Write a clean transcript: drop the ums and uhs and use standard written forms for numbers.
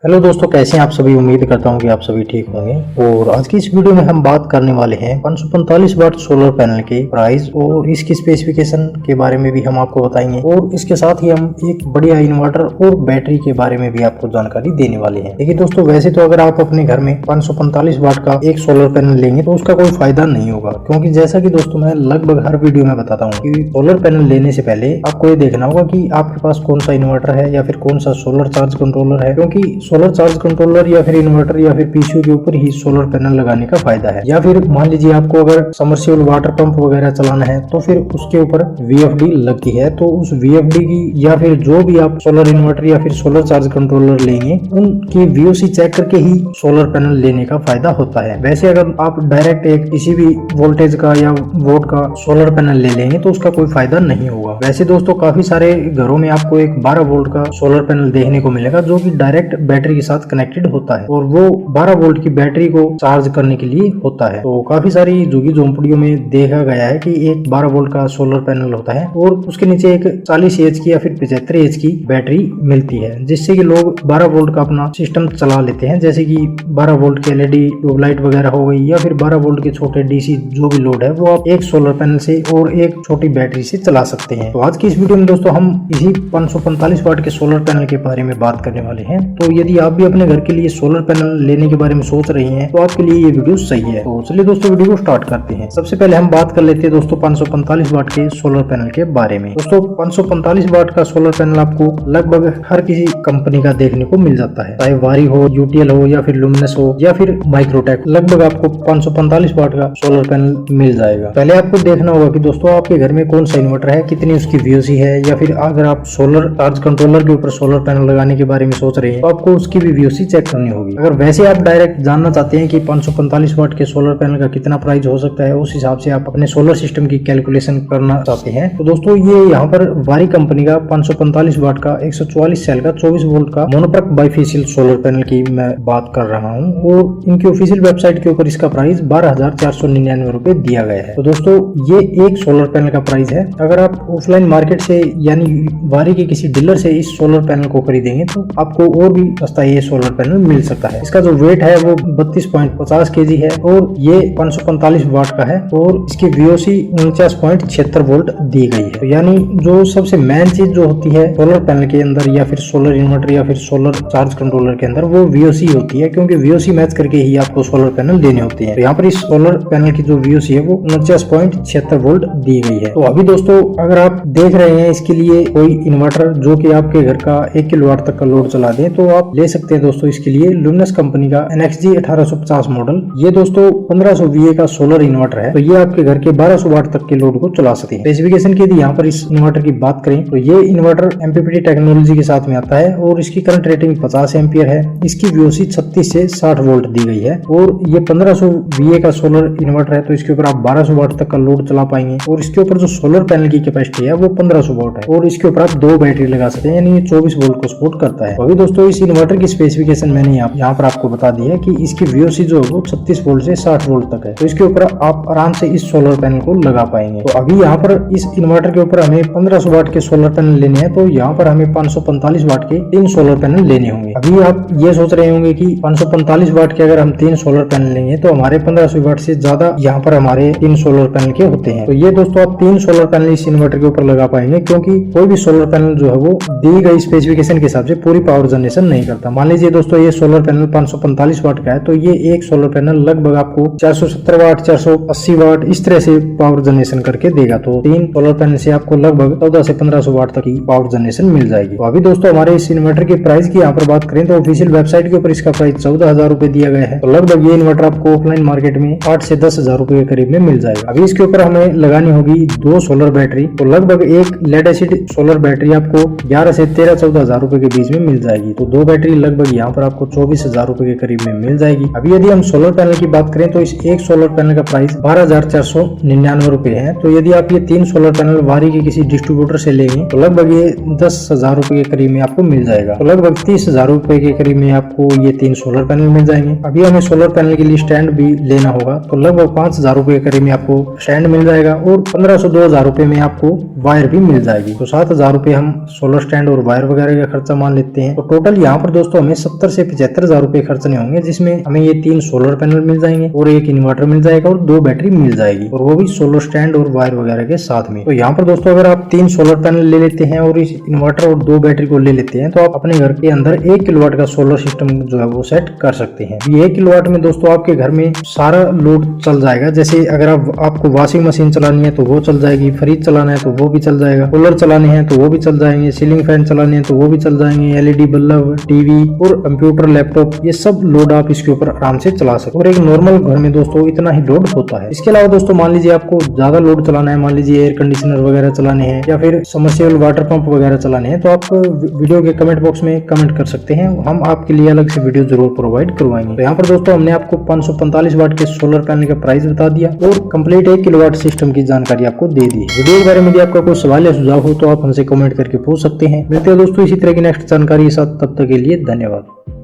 Hello दोस्तों, कैसे हैं आप सभी। उम्मीद करता हूं कि आप सभी ठीक होंगे। और आज की इस वीडियो में हम बात करने वाले हैं 545 वाट सोलर पैनल के प्राइस और इसकी स्पेसिफिकेशन के बारे में भी हम आपको बताएंगे। और इसके साथ ही हम एक बढ़िया इन्वर्टर और बैटरी के बारे में भी आपको जानकारी देने वाले हैं। देखिए दोस्तों, वैसे तो अगर आप अपने घर में 545 वाट का एक सोलर पैनल लेंगे तो उसका कोई फायदा नहीं होगा, क्योंकि जैसा कि दोस्तों मैं लगभग हर वीडियो में बताता हूँ कि सोलर पैनल लेने से पहले आपको ये देखना होगा कि आपके पास कौन सा इन्वर्टर है या फिर कौन सा सोलर चार्ज कंट्रोलर है, क्योंकि सोलर चार्ज कंट्रोलर या फिर इन्वर्टर या फिर पीसीयू के ऊपर ही सोलर पैनल लगाने का फायदा है। या फिर मान लीजिए आपको अगर समरसेबल वाटर पंप वगैरह चलाना है तो फिर उसके ऊपर वीएफडी लगती है, तो उस वीएफडी की या फिर जो भी आप सोलर इन्वर्टर या फिर सोलर चार्ज कंट्रोलर लेंगे उनकी वीओसी चेक करके ही सोलर पैनल लेने का फायदा होता है। वैसे अगर आप डायरेक्ट एक किसी भी वोल्टेज का या वोट का सोलर पैनल ले लेंगे तो उसका कोई फायदा नहीं होगा। वैसे दोस्तों काफी सारे घरों में आपको एक 12 वोल्ट का सोलर पैनल देखने को मिलेगा जो कि डायरेक्ट बैटरी के साथ कनेक्टेड होता है और वो 12 वोल्ट की बैटरी को चार्ज करने के लिए होता है। तो काफी सारी झुग्गी झोंपड़ियों में देखा गया है कि एक 12 वोल्ट का सोलर पैनल होता है और उसके नीचे एक 40 एच की या फिर 75 एच की बैटरी मिलती है, जिससे कि लोग 12 वोल्ट का अपना सिस्टम चला लेते हैं। जैसे कि 12 वोल्ट के एलईडी ट्यूबलाइट वगैरह हो गई या फिर 12 वोल्ट के छोटे डीसी जो भी लोड है वो आप एक सोलर पैनल से और एक छोटी बैटरी से चला सकते हैं। तो आज की इस वीडियो में दोस्तों हम इसी 545 वाट के सोलर पैनल के बारे में बात करने वाले हैं। तो यदि आप भी अपने घर के लिए सोलर पैनल लेने के बारे में सोच रही हैं तो आपके लिए ये वीडियो सही है। तो चलिए दोस्तों वीडियो को स्टार्ट करते हैं। सबसे पहले हम बात कर लेते हैं दोस्तों 545 वाट के सोलर पैनल के बारे में। दोस्तों 545 वाट का सोलर पैनल आपको लगभग हर किसी कंपनी का देखने को मिल जाता है, चाहे वारी हो, यूटीएल हो या फिर लुमिनस हो या फिर माइक्रोटेक, लगभग आपको 545 वाट का सोलर पैनल मिल जाएगा। पहले आपको देखना होगा कि दोस्तों आपके घर में कौन सा इन्वर्टर है, कितनी उसकी वीओसी है, या फिर अगर आप सोलर चार्ज कंट्रोलर के ऊपर सोलर पैनल लगाने के बारे में सोच रहे हैं तो आपको उसकी भी वीओसी चेक करनी होगी। अगर वैसे आप डायरेक्ट जानना चाहते हैं कि 545 वाट के सोलर पैनल का कितना प्राइस हो सकता है, उस हिसाब से आप अपने सोलर सिस्टम की कैलकुलेशन करना चाहते हैं तो दोस्तों ये यहाँ पर वारी कंपनी का 545 वाट का 144 सेल का 24 वोल्ट का मोनोप्रक बाइफेशियल सोलर पैनल की मैं बात कर रहा हूँ और इनकी ऑफिशियल वेबसाइट के ऊपर इसका प्राइस 12,499 रुपए दिया गया है। तो दोस्तों ये एक सोलर पैनल का प्राइस है। अगर आप ऑफलाइन मार्केट से यानी वारी के किसी डीलर से इस सोलर पैनल को खरीदेंगे तो आपको और भी सस्ता ये सोलर पैनल मिल सकता है। इसका जो वेट है वो 32.50 केजी है और ये 545 वाट का है और इसकी वीओसी 49.76 वोल्ट दी गई है। तो यानी जो सबसे मेन चीज जो होती है सोलर पैनल के अंदर या फिर सोलर इन्वर्टर या फिर सोलर चार्ज कंट्रोलर के अंदर वो वीओसी होती है, क्योंकि वीओसी मैच करके ही आपको सोलर पैनल देने होते हैं। तो यहाँ पर इस सोलर पैनल की जो वीओसी है वो 49.76 वोल्ट दी गई है। तो अभी दोस्तों अगर आप देख रहे हैं इसके लिए कोई इन्वर्टर जो कि आपके घर का 1 किलोवाट तक का लोड चला दे तो आप ले सकते हैं दोस्तों इसके लिए लुमिनस कंपनी का NXG 1850 मॉडल। ये दोस्तों 1500 VA का सोलर इन्वर्टर है, तो ये आपके घर के 1200 वाट तक के लोड को चला सकते हैं। स्पेसिफिकेशन की यदि यहाँ पर इस इन्वर्टर की बात करें तो ये इन्वर्टर MPPT टेक्नोलॉजी के साथ में आता है और इसकी करंट रेटिंग 50 एम्पियर है। इसकी VOC 36 से 60 वोल्ट दी गई है और ये 1500 VA का सोलर इन्वर्टर है, तो इसके ऊपर आप 1200 वाट तक का लोड चला पाएंगे और इसके ऊपर जो सोलर पैनल की कैपेसिटी है वो 1500 वाट है और इसके ऊपर आप 2 बैटरी लगा सकते हैं, यानी 24 वोल्ट को सपोर्ट करता है। अभी दोस्तों इस इन्वर्टर की स्पेसिफिकेशन मैंने यहाँ पर आपको बता दी है कि इसकी VOC जो है वो 36 वोल्ट से 60 वोल्ट तक है, तो इसके ऊपर आप आराम से इस सोलर पैनल को लगा पाएंगे। तो अभी यहाँ पर इस इन्वर्टर के ऊपर हमें 1500 वाट के सोलर पैनल लेने हैं, तो यहाँ पर हमें 545 वाट के 3 सोलर पैनल लेने होंगे। अभी आप ये सोच रहे होंगे कि 545 वाट के अगर हम 3 सोलर पैनल लेंगे तो हमारे 1500 वाट से ज्यादा यहाँ पर हमारे 3 सोलर पैनल के होते हैं। तो ये दोस्तों आप 3 सोलर पैनल इस इन्वर्टर के ऊपर लगा पाएंगे, क्योंकि कोई भी सोलर पैनल जो है वो दी गई स्पेसिफिकेशन के हिसाब से पूरी पावर जनरेशन नहीं करता। मान लीजिए दोस्तों ये सोलर पैनल 545 वाट का है, तो ये एक सोलर पैनल लगभग आपको 470 वाट 480 वाट इस तरह से पावर जनरेशन करके देगा। तो 3 सोलर पैनल से आपको लगभग 1400 से 1500 वाट तक की पावर जनरेशन मिल जाएगी। तो अभी दोस्तों हमारे इस इन्वर्टर के प्राइस की यहाँ पर बात करें तो ऑफिशियल वेबसाइट के ऊपर इसका प्राइस 14,000 रुपए दिया गया है। तो लगभग ये इन्वर्टर आपको ऑफलाइन मार्केट में 8 से 10,000 रुपए के करीब में मिल जाएगा। अभी इसके ऊपर हमें लगानी होगी 2 सोलर बैटरी, तो लगभग एक लेड एसिड सोलर बैटरी आपको 11 से 13-14,000 रुपए के बीच में मिल जाएगी। तो 2 बैटरी लगभग यहाँ पर आपको 24,000 रुपए के करीब में मिल जाएगी। अभी यदि हम सोलर पैनल की बात करें तो इस एक सोलर पैनल का प्राइस 12,499 रुपए है। तो यदि आप ये 3 सोलर पैनल वारी के किसी डिस्ट्रीब्यूटर से लेंगे तो लगभग ये 10,000 रुपए के करीब में आपको मिल जाएगा। तो लगभग 30,000 रुपए के करीब में आपको ये 3 सोलर पैनल मिल जाएंगे। अभी हमें सोलर पैनल के लिए स्टैंड भी लेना होगा, तो लगभग 5,000 रुपए के करीब में आपको स्टैंड मिल जाएगा और 1500-2000 रुपए में आपको वायर भी मिल जाएगी। तो 7,000 रुपए हम सोलर स्टैंड और वायर वगैरह का खर्चा मान लेते हैं। तो टोटल यहाँ पर दोस्तों हमें 70 से 75,000 रुपए खर्चने होंगे, जिसमें हमें ये 3 सोलर पैनल मिल जाएंगे और एक इन्वर्टर मिल जाएगा और 2 बैटरी मिल जाएगी, और वो भी सोलर स्टैंड और वायर वगैरह के साथ में। तो यहाँ पर दोस्तों अगर आप 3 सोलर पैनल ले लेते हैं और इस इन्वर्टर और 2 बैटरी को ले लेते हैं, तो आप अपने घर के अंदर 1 किलोवाट का सोलर सिस्टम जो है वो सेट कर सकते हैं। ये 1 किलोवाट में दोस्तों आपके घर में सारा लोड चल जाएगा। जैसे अगर आपको वॉशिंग मशीन चलानी है तो वो चल जाएगी, फ्रिज चलाना है तो वो भी चल जाएगा, कूलर चलाने हैं तो वो भी चल जाएंगे, सीलिंग फैन चलाने हैं तो वो भी चल जाएंगे, एलईडी बल्ब, टीवी और कंप्यूटर, लैपटॉप, ये सब लोड आप इसके ऊपर आराम से चला सकते हो। और एक नॉर्मल घर में दोस्तों इतना ही लोड होता है। इसके अलावा दोस्तों मान लीजिए आपको ज्यादा लोड चलाना है, मान लीजिए एयर कंडीशनर वगैरह चलाने हैं या फिर समरसेबल वाटर पंप वगैरह चलाने हैं, तो आप वीडियो के कमेंट बॉक्स में कमेंट कर सकते हैं, हम आपके लिए अलग से वीडियो जरूर प्रोवाइड करवाएंगे। तो यहाँ पर दोस्तों हमने आपको 545 वाट के सोलर पैनल का प्राइस बता दिया और कंप्लीट 1 किलोवाट सिस्टम की जानकारी आपको दे दी। वीडियो के बारे में यदि आपका कोई सवाल या सुझाव हो तो आप हमसे कमेंट करके पूछ सकते हैं। मिलते हैं दोस्तों इसी तरह की नेक्स्ट जानकारी के साथ, तब तक के लिए धन्यवाद।